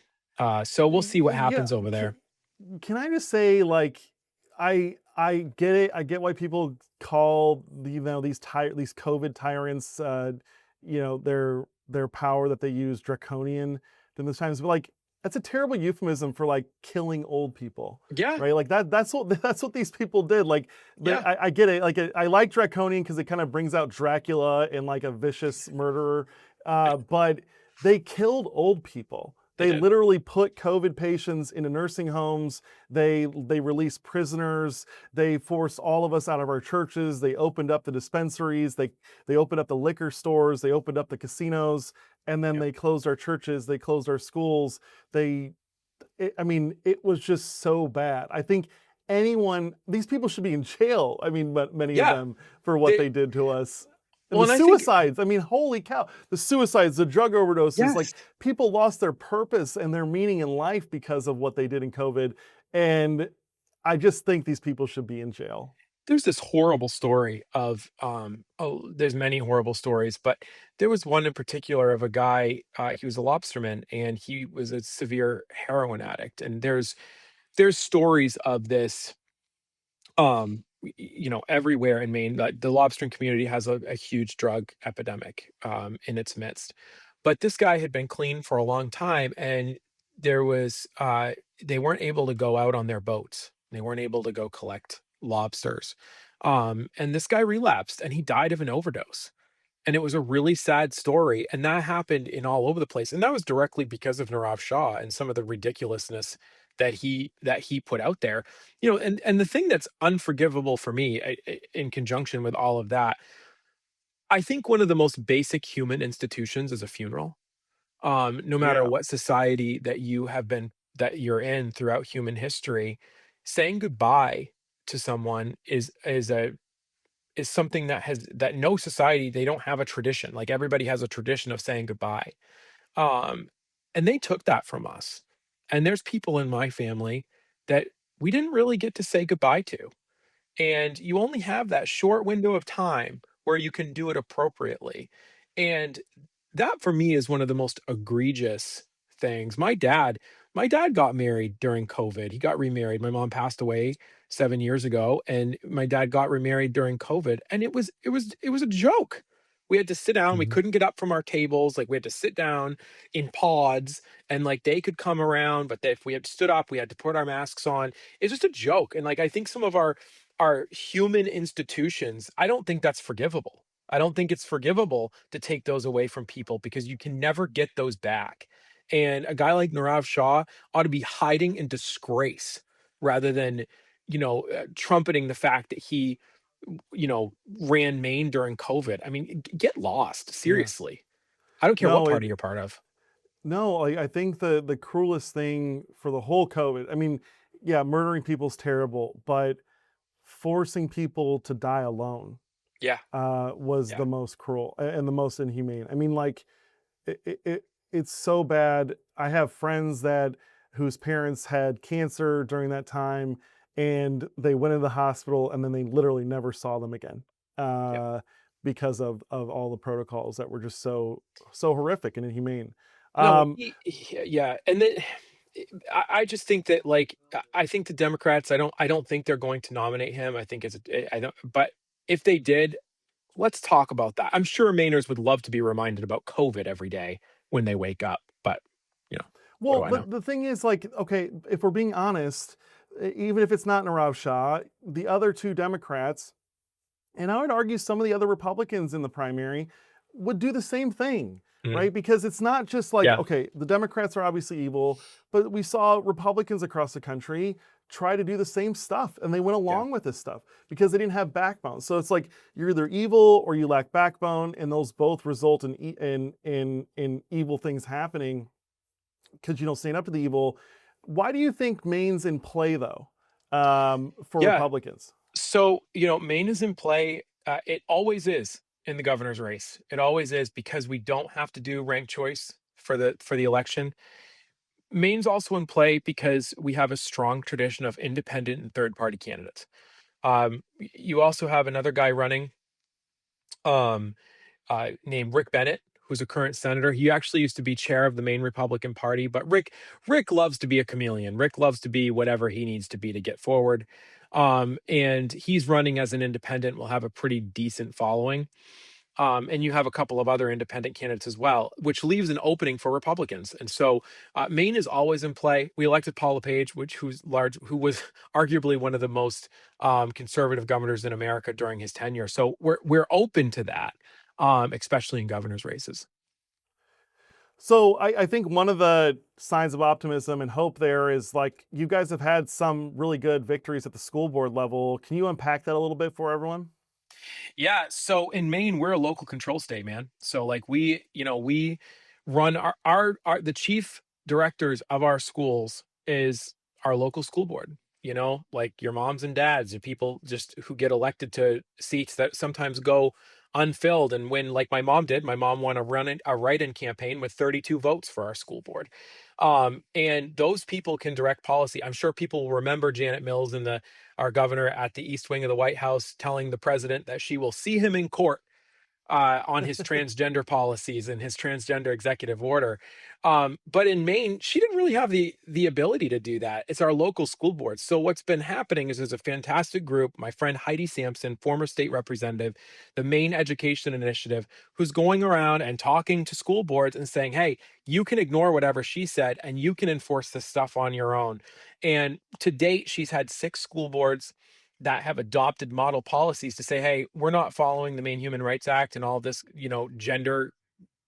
So we'll see what
Yeah,
happens over there.
can I just say, like, I get it. I get why people call these COVID tyrants, their power that they use draconian in those times. But like, that's a terrible euphemism for like killing old people,
Yeah,
right? Like that's what that's what these people did. Like,
yeah,
I get it. Like, I like draconian because it kind of brings out Dracula and like a vicious murderer. But they killed old people.
they
They
did.
literally put COVID patients into nursing homes. They released prisoners. They forced all of us out of our churches. They opened up the dispensaries. They opened up the liquor stores. They opened up the casinos, and then
Yep.
they closed our churches. They closed our schools. I mean, it was just so bad. I think these people should be in jail. I mean, but many of
Yeah.
them for what
They,
they did to us. And
well,
the
and I think
suicides, I mean, holy cow. The suicides, the drug overdoses,
yes,
like people lost their purpose and their meaning in life because of what they did in COVID. And I just think these people should be in jail.
there's this horrible story of oh, there's many horrible stories, but there was one in particular of a guy. He was a lobsterman, and he was a severe heroin addict. And there's stories of this everywhere in Maine. The lobstering community has a huge drug epidemic in its midst. But this guy had been clean for a long time, and there was they weren't able to go out on their boats. They weren't able to go collect lobsters. And this guy relapsed, and he died of an overdose. And it was a really sad story, and that happened in all over the place, and that was directly because of Nirav Shah and some of the ridiculousness that he put out there. And the thing that's unforgivable for me, in conjunction with all of that, I think one of the most basic human institutions is a funeral. No matter
Yeah.
what society that you're in throughout human history, saying goodbye to someone is something that no society, they don't have a tradition. Like, everybody has a tradition of saying goodbye. Um, and they took that from us. And there's people in my family that we didn't really get to say goodbye to. And you only have that short window of time where you can do it appropriately. And that for me is one of the most egregious things. My dad got married during COVID. He got remarried. My mom passed away 7 years ago, and my dad got remarried during COVID, and it was a joke. We had to sit down, we
Mhm.
couldn't get up from our tables, like, we had to sit down in pods, and, like, they could come around, but if we had stood up, we had to put our masks on. It's just a joke. And, like, I think some of our human institutions, I don't think that's forgivable. I don't think it's forgivable to take those away from people, because you can never get those back. And a guy like Nirav Shah ought to be hiding in disgrace rather than, trumpeting the fact that he, ran Maine during COVID. I mean, get lost,
Yeah.
seriously. I don't care what
No,
party you're part of.
no, I think the cruelest thing for the whole COVID, I mean, yeah, murdering people's terrible, but forcing people to die alone
Yeah,
was
yeah,
the most cruel and the most inhumane. I mean, like it's so bad. I have friends whose parents had cancer during that time, and they went into the hospital, and then they literally never saw them again.
yep,
Uh, because of all the protocols that were just so horrific and inhumane.
No,
Um,
yeah, and then I just think that, like, I think the Democrats, I don't think they're going to nominate him. I think I don't, but if they did, let's talk about that. I'm sure Mainers would love to be reminded about COVID every day when they wake up, but, you know, what
well,
do I know?
but the thing is, like, okay, if we're being honest, even if it's not Narav Shah, the other two Democrats, and I would argue some of the other Republicans in the primary would do the same thing,
Mhm.
right? Because it's not just like,
Yeah,
okay, the Democrats are obviously evil, but we saw Republicans across the country try to do the same stuff and they went
yeah.
along with this stuff because they didn't have backbone. So it's like you're either evil or you lack backbone, and those both result in evil things happening because you don't stand up to the evil. Why do you think Maine's in play though, for
Yeah,
Republicans?
so, Maine is in play, it always is in the governor's race. It always is because we don't have to do ranked choice for the election. Maine's also in play because we have a strong tradition of independent and third party candidates. You also have another guy running, um, named Rick Bennett, who's a current senator. He actually used to be chair of the Maine Republican Party, but Rick loves to be a chameleon. Rick loves to be whatever he needs to be to get forward. And he's running as an independent, will have a pretty decent following. And you have a couple of other independent candidates as well, which leaves an opening for Republicans. And so Maine is always in play. We elected Paul LePage, who was arguably one of the most conservative governors in America during his tenure. So we're open to that, especially in governor's races.
So I think one of the signs of optimism and hope there is like you guys have had some really good victories at the school board level. Can you unpack that a little bit for everyone?
Yeah, so in Maine, we're a local control state, man. So like we run our the chief directors of our schools is our local school board. Like your moms and dads, the people just who get elected to seats that sometimes go unfilled. And when, like my mom did, my mom won a write-in campaign with 32 votes for our school board. And those people can direct policy. I'm sure people will remember Janet Mills and our governor at the East Wing of the White House telling the president that she will see him in court on his transgender policies and his transgender executive order. But in Maine, she didn't really have the ability to do that. It's our local school board. So what's been happening is there's a fantastic group, my friend Heidi Sampson, former state representative, the Maine Education Initiative, who's going around and talking to school boards and saying, hey, you can ignore whatever she said and you can enforce this stuff on your own. And to date, she's had 6 school boards that have adopted model policies to say, hey, we're not following the Maine Human Rights Act and all this, gender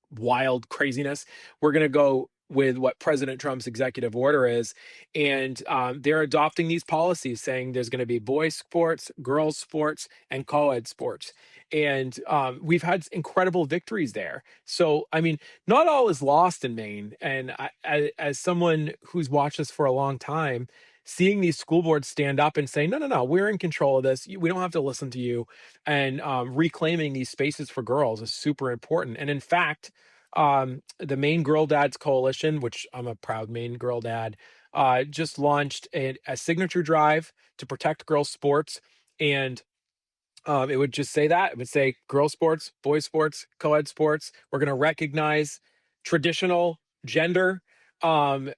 wild craziness. We're going to go with what President Trump's executive order is. And they're adopting these policies saying there's going to be boys sports, girls sports, and co-ed sports. And we've had incredible victories there. So, I mean, not all is lost in Maine. And as someone who's watched this for a long time, seeing these school boards stand up and say, no, no, no, we're in control of this. We don't have to listen to you. And reclaiming these spaces for girls is super important. And in fact, the Maine Girl Dads Coalition, which I'm a proud Maine girl dad, just launched a signature drive to protect girls' sports. And it would just say that. It would say girl sports, boys sports, co-ed sports. We're going to recognize traditional gender. We're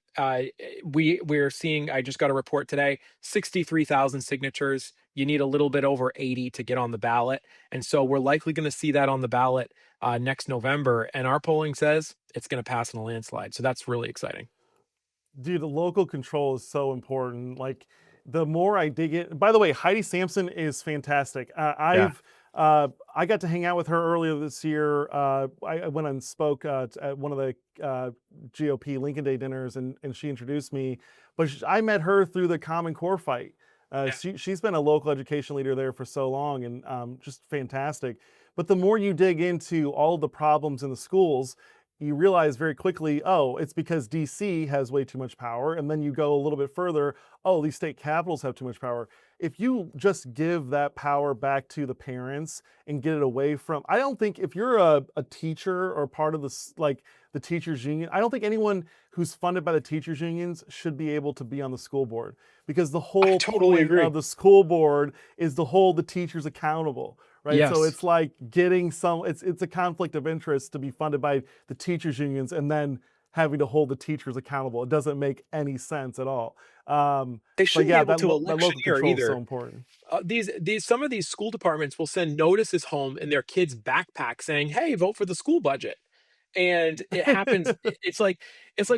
seeing, I just got a report today, 63,000 signatures. You need a little bit over 80 to get on the ballot. And so we're likely going to see that on the ballot next November. And our polling says it's going to pass in a landslide. So that's really exciting.
Dude, the local control is so important. Like, the more I dig it. By the way, Heidi Sampson is fantastic.
Yeah.
I got to hang out with her earlier this year. I went and spoke at one of the GOP Lincoln Day dinners, and she introduced me. But I met her through the Common Core fight.
Yeah.
She's been a local education leader there for so long, and just fantastic. But the more you dig into all the problems in the schools, you realize very quickly, oh, it's because DC has way too much power. And then you go a little bit further, oh, these state capitals have too much power. If you just give that power back to the parents and get it away from, I don't think if you're a teacher or part of this, like the teachers union, I don't think anyone who's funded by the teachers unions should be able to be on the school board, because the
I
whole
totally
point
agree.
of the school board is to hold the teachers accountable, right? So
Yes.
it's like getting some. It's a conflict of interest to be funded by the teachers unions and then having to hold the teachers accountable. It doesn't make any sense at all.
They
But
shouldn't be
yeah,
able to
that local
electioneer
control is so
either.
important.
These some of these school departments will send notices home in their kids' backpack saying, "Hey, vote for the school budget." And it happens it's like,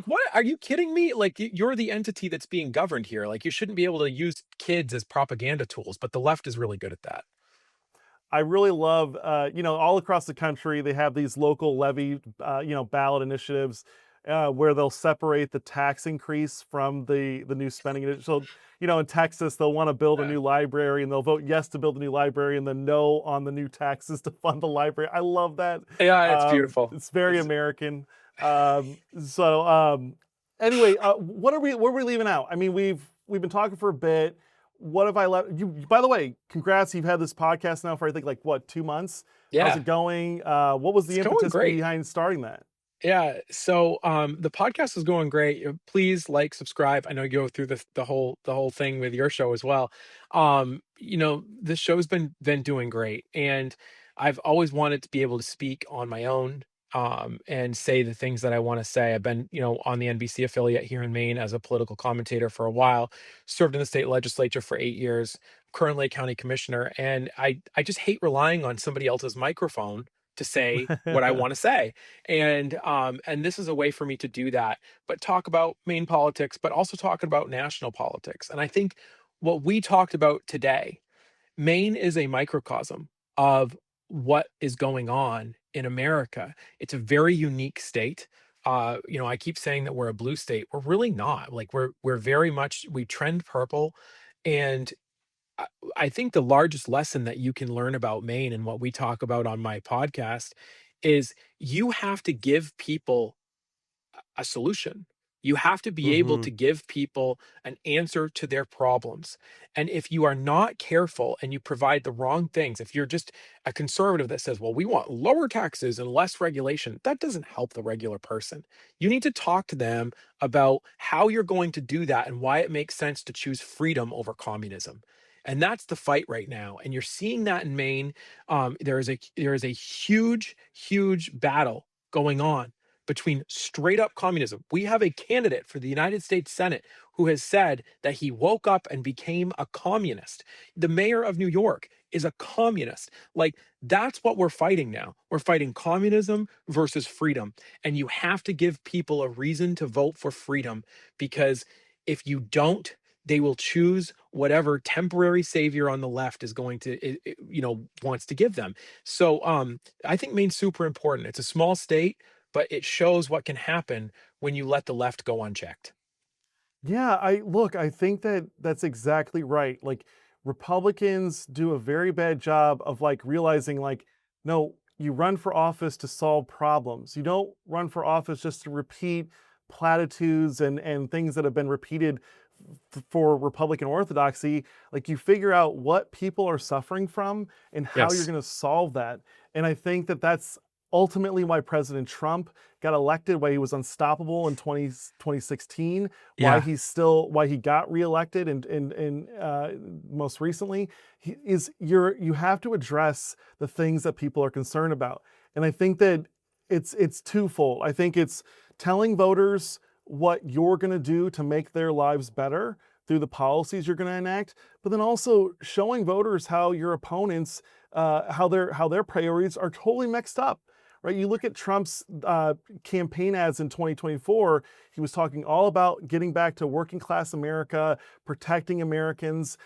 "What? Are you kidding me?" Like, you're the entity that's being governed here. Like, you shouldn't be able to use kids as propaganda tools, but the left is really good at that.
I really love, all across the country, they have these local levy, ballot initiatives where they'll separate the tax increase from the new spending. So, in Texas, they'll want to build a
Yeah.
new library and they'll vote yes to build a new library and then no on the new taxes to fund the library. I love that.
Yeah, it's beautiful.
It's very
It's
American. So, anyway, what are we leaving out? I mean, we've been talking for a bit. What have I left? You, by the way, congrats. You've had this podcast now for, I think, like what, 2 months? How's
Yeah,
it going? What was
it's
the
going
impetus
great.
behind starting that?
Yeah. So the podcast is going great. Please like, subscribe. I know you go through the whole thing with your show as well. This show's been doing great. And I've always wanted to be able to speak on my own and say the things that I want to say. I've been, on the NBC affiliate here in Maine as a political commentator for a while, served in the state legislature for 8 years, currently a county commissioner. And I just hate relying on somebody else's microphone to say what I want to say, and this is a way for me to do that, but talk about Maine politics, but also talking about national politics. And I think what we talked about today, Maine is a microcosm of what is going on in America. It's a very unique state. I keep saying that we're a blue state. We're really not. Like, we're very much, we trend purple. And I I think the largest lesson that you can learn about Maine and what we talk about on my podcast is you have to give people a solution. You have to be able
Hmm.
to give people an answer to their problems. And if you are not careful and you provide the wrong things, if you're just a conservative that says, well, we want lower taxes and less regulation, that doesn't help the regular person. You need to talk to them about how you're going to do that and why it makes sense to choose freedom over communism. And that's the fight right now. And you're seeing that in Maine. There is a huge, huge battle going on between straight up communism. We have a candidate for the United States Senate who has said that he woke up and became a communist. The mayor of New York is a communist. Like, that's what we're fighting now. We're fighting communism versus freedom. And you have to give people a reason to vote for freedom, because if you don't, they will choose whatever temporary savior on the left is going to, wants to give them. So I think Maine's super important. It's a small state, but it shows what can happen when you let the left go unchecked.
Yeah, I think that that's exactly right. Like, Republicans do a very bad job of like realizing like, no, you run for office to solve problems. You don't run for office just to repeat platitudes and things that have been repeated for Republican orthodoxy. Like, you figure out what people are suffering from and how you're
Yes.
going to solve that. And I think that that's ultimately why President Trump got elected, why he was unstoppable in 2016,
Yeah.
why he got reelected and most recently, you have to address the things that people are concerned about. And I think that it's twofold. I think it's telling voters what you're going to do to make their lives better through the policies you're going to enact, but then also showing voters how your opponents, how their priorities are totally mixed up. Right? You look at Trump's campaign ads in 2024. He was talking all about getting back to working class America, protecting Americans,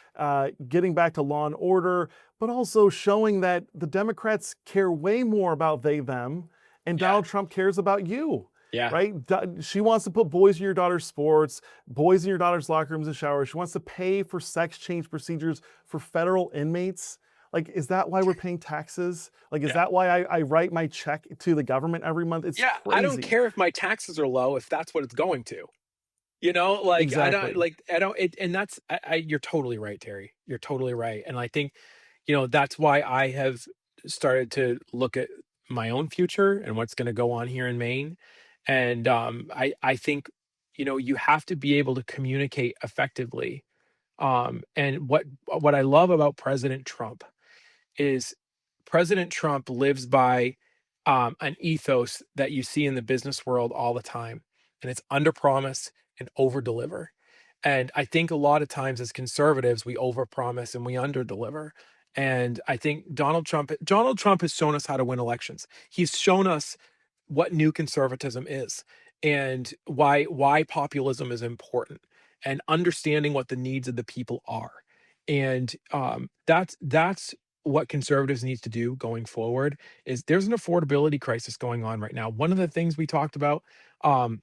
getting back to law and order, but also showing that the Democrats care way more about they them, and
Yeah.
Donald Trump cares about you.
Yeah.
Right? She wants to put boys in your daughter's sports, boys in your daughter's locker rooms and showers. She wants to pay for sex change procedures for federal inmates. Like, is that why we're paying taxes? Like, is
Yeah.
that why I write my check to the government every month? It's
Yeah. I don't
crazy.
care if my taxes are low if that's what it's going to.
Exactly.
I don't it, and that's you're totally right, Terry. You're totally right. And I think, that's why I have started to look at my own future and what's going to go on here in Maine. And I think, you have to be able to communicate effectively. And what I love about President Trump is President Trump lives by an ethos that you see in the business world all the time, and it's under promise and over deliver. And I think a lot of times as conservatives, we overpromise and we under-deliver. And I think Donald Trump has shown us how to win elections. He's shown us what new conservatism is and why populism is important and understanding what the needs of the people are. And that's what conservatives need to do going forward is there's an affordability crisis going on right now. One of the things we talked about um,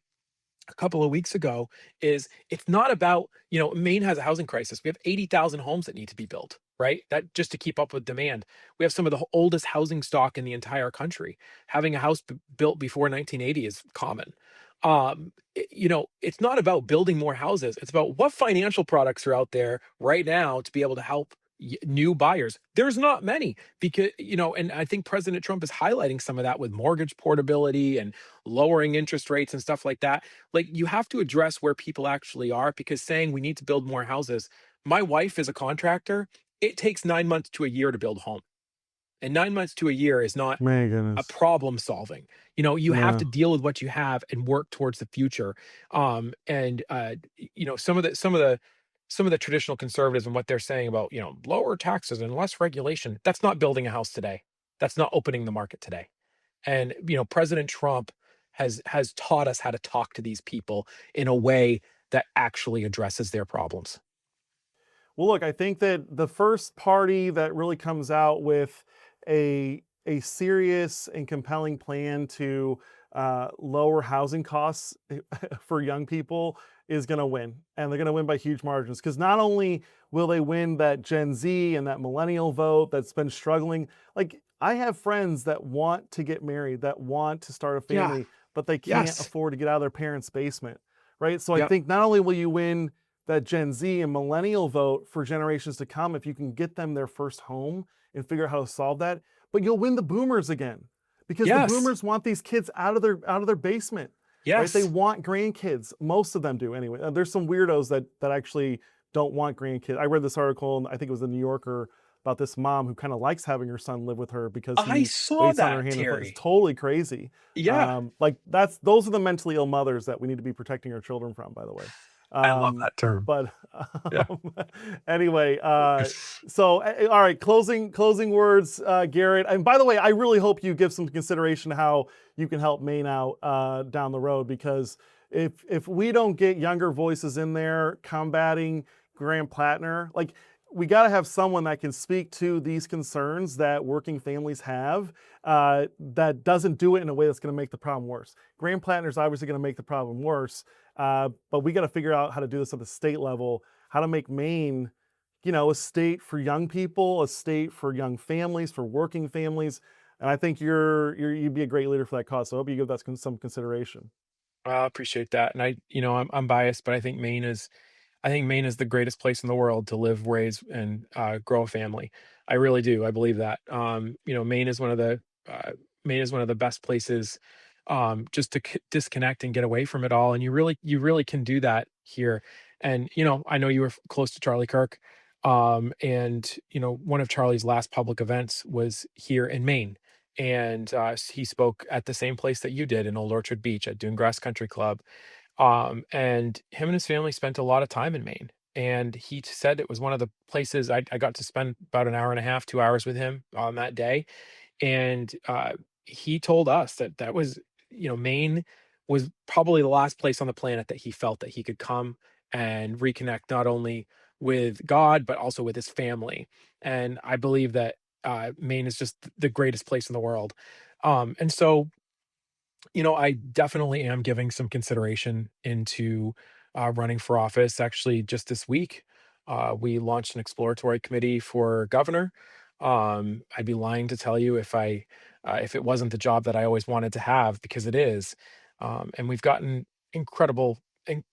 a couple of weeks ago is it's not about, Maine has a housing crisis. We have 80,000 homes that need to be built, right? That just to keep up with demand. We have some of the oldest housing stock in the entire country. Having a house built before 1980 is common. It's not about building more houses. It's about what financial products are out there right now to be able to help new buyers. There's not many because, and I think President Trump is highlighting some of that with mortgage portability and lowering interest rates and stuff like that. Like, you have to address where people actually are because saying we need to build more houses. My wife is a contractor. It takes 9 months to a year to build a home. And 9 months to a year is not
My
a
goodness.
problem solving. You have to
No.
deal with what you have and work towards the future. Some of the traditional conservatives and what they're saying about, lower taxes and less regulation, that's not building a house today. That's not opening the market today. And, President Trump has taught us how to talk to these people in a way that actually addresses their problems.
Well, look, I think that the first party that really comes out with a serious and compelling plan to lower housing costs for young people is going to win, and they're going to win by huge margins. Because not only will they win that Gen Z and that millennial vote that's been struggling, like I have friends that want to get married, that want to start a
Yeah.
family, but they can't
Yes.
afford to get out of their parents' basement, right? So I
Yep.
think not only will you win that Gen Z and millennial vote for generations to come if you can get them their first home and figure out how to solve that. But you'll win the boomers again because the
Yes.
boomers want these kids out of their basement, right? They
Yes.
want grandkids. Most of them do anyway. There's some weirdos that actually don't want grandkids. I read this article, I think it was the New Yorker, about this mom who kind of likes having her son live with her because
I
he
saw
waits on her
that,
hand and foot. It's
Terry.
totally crazy.
Yeah.
Like those are the mentally ill mothers that we need to be protecting our children from, by the way.
I love
Um,
that term.
but
Yeah.
anyway, so all right, closing words, Garrett. And by the way, I really hope you give some consideration to how you can help Maine out down the road, because if we don't get younger voices in there combating Graham Platner, like we got to have someone that can speak to these concerns that working families have, that doesn't do it in a way that's going to make the problem worse. Graham Platner is obviously going to make the problem worse, but we got to figure out how to do this at the state level, how to make Maine, a state for young people, a state for young families, for working families. And I think you'd be a great leader for that cause. So I hope you give that some consideration.
I appreciate that. And I'm biased, but I think Maine is the greatest place in the world to live, raise, and grow a family. I really do. I believe that. Uh, Maine is one of the best places just to disconnect and get away from it all. And you really can do that here. And I know you were close to Charlie Kirk, and one of Charlie's last public events was here in Maine. And he spoke at the same place that you did in Old Orchard Beach at Dune Grass Country Club, and him and his family spent a lot of time in Maine. And he said it was one of the places I got to spend about an hour and a half, 2 hours with him on that day. And he told us that was, Maine was probably the last place on the planet that he felt that he could come and reconnect not only with God, but also with his family. And I believe that Maine is just the greatest place in the world. And so I definitely am giving some consideration into running for office. Actually, just this week, we launched an exploratory committee for governor. I'd be lying to tell you if it wasn't the job that I always wanted to have, because it is. And we've gotten incredible, in-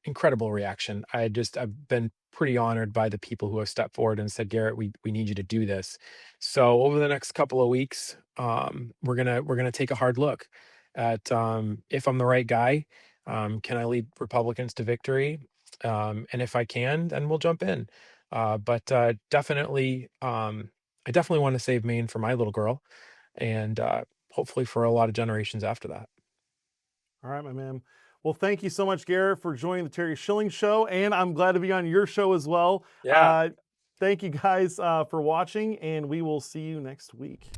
incredible reaction. I've been pretty honored by the people who have stepped forward and said, Garrett, we need you to do this. So over the next couple of weeks, we're gonna take a hard look at if I'm the right guy. Can I lead Republicans to victory? And if I can, then we'll jump in. But definitely, I definitely want to save Maine for my little girl, and hopefully for a lot of generations after that.
All right, my man. Well, thank you so much, Garrett, for joining the Terry Schilling Show, and I'm glad to be on your show as well.
Yeah.
Thank you guys for watching, and we will see you next week.